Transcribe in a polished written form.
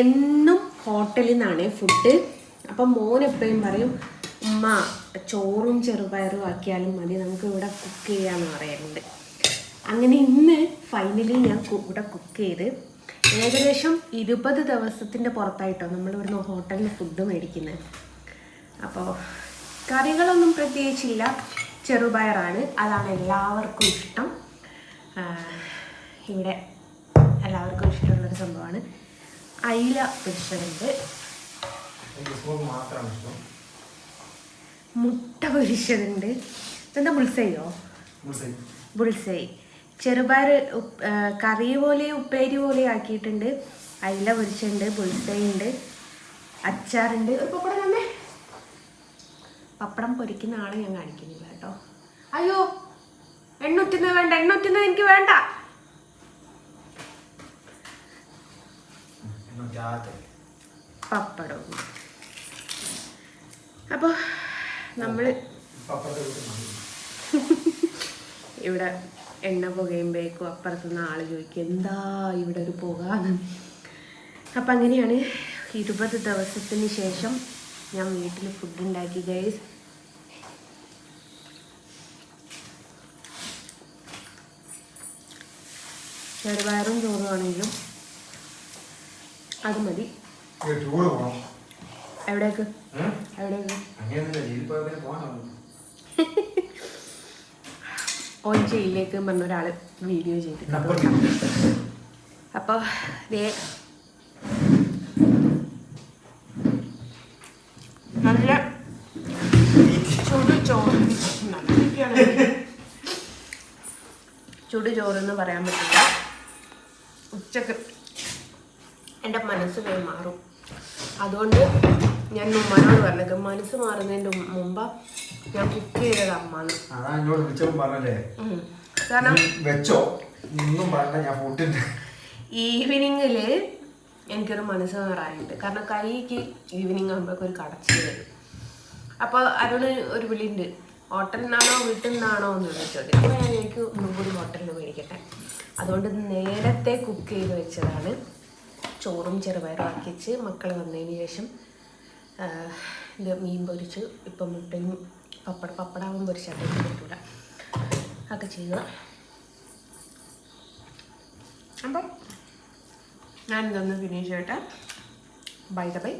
എന്നും ഹോട്ടലിൽ നിന്നാണ് ഫുഡ്. അപ്പം മോൻ എപ്പോഴും പറയും ഉമ്മ ചോറും ചെറുപയറും ആക്കിയാലും മതി, നമുക്ക് ഇവിടെ കുക്ക് ചെയ്യാമെന്ന് പറയാറുണ്ട്. അങ്ങനെ ഇന്ന് ഫൈനലി ഞാൻ ഇവിടെ കുക്ക് ചെയ്ത് ഏകദേശം 20 ദിവസത്തിൻ്റെ പുറത്തായിട്ടോ നമ്മൾ ഇവിടുന്ന് ഹോട്ടലിൽ ഫുഡ് മേടിക്കുന്നത്. അപ്പോൾ കറികളൊന്നും പ്രത്യേകിച്ചില്ല, ചെറുപയറാണ്, അതാണ് എല്ലാവർക്കും ഇഷ്ടം. ഇവിടെ എല്ലാവർക്കും ഇഷ്ടമുള്ളൊരു സംഭവമാണ്. അയില പൊരിച്ചതുണ്ട്, മുട്ട പൊരിച്ചതുണ്ട്, എന്താ ബുൾസൈയോ, ബുൾസൈ, ചെറുപയർ കറി പോലെ ഉപ്പേരി പോലെ ആക്കിയിട്ടുണ്ട്, അയില പൊരിച്ചിട്ടുണ്ട്, ബുൾസൈ ഉണ്ട്, അച്ചാറുണ്ട്, ഒരു പപ്പടം തന്നെ. പപ്പടം പൊരിക്കുന്ന ആളെ ഞാൻ കാണിക്കുന്നില്ല കേട്ടോ. അയ്യോ എണ്ണൂറ്റുന്നത് വേണ്ട, എണ്ണൂറ്റുന്നത് എനിക്ക് വേണ്ട. പപ്പടവും. അപ്പോൾ നമ്മൾ ഇവിടെ എണ്ണ പുകയുമ്പോഴേക്കും അപ്പുറത്തുനിന്ന് ആൾ ചോദിക്കും എന്താ ഇവിടെ ഒരു പുകാന്ന്. അപ്പം അങ്ങനെയാണ് 20 ദിവസത്തിന് ശേഷം ഞാൻ വീട്ടിൽ ഫുഡ് ഉണ്ടാക്കി ഗൈസ്. ചെറുപയറും ചോറും ആണെങ്കിലും അത് മതി. എവിടേക്ക് ഓൻ ജയിലിലേക്ക് പറഞ്ഞൊരാൾ വീഡിയോ ചെയ്തിട്ടുണ്ട്. അപ്പോൾ നല്ല ചുടു ചോറെന്ന് പറയാൻ പറ്റില്ല. ഉച്ചക്ക് എൻ്റെ മനസ്സ് മാറും. അതുകൊണ്ട് ഞാൻ ഉമ്മനോട് പറഞ്ഞത് മനസ്സ് മാറുന്നതിൻ്റെ മുമ്പ് ഞാൻ കുക്ക് ചെയ്തത് അമ്മാന്ന്. കാരണം ഈവനിങ്ങിൽ എനിക്കൊരു മനസ്സ് മാറാനുണ്ട്. കാരണം കൈക്ക് ഈവനിങ് ആകുമ്പോഴേക്കും ഒരു കടച്ചിൽ വരും. അപ്പോൾ അരുണ് ഒരു വിളിയുണ്ട്, ഹോട്ടലിൽ നിന്നാണോ വീട്ടിൽ നിന്നാണോ എന്ന് ചോദിച്ചത്. അപ്പോൾ ഞാൻ എനിക്ക് ഒന്നും കൂടി ഹോട്ടലിൽ മേടിക്കട്ടെ. അതുകൊണ്ട് നേരത്തെ കുക്ക് ചെയ്ത് വെച്ചതാണ്. ചോറും ചെറുപയറും ആക്കി വെച്ച് മക്കൾ വന്നതിന് ശേഷം ഇത് മീൻ പൊരിച്ച്, ഇപ്പം മുട്ടയും പപ്പടാവും പൊരിച്ചാൽ പറ്റൂല ഒക്കെ ചെയ്യുക. അപ്പം ഞാനിതൊന്ന് ഫിനിഷ് ചെയ്യട്ടെ. Bye bye.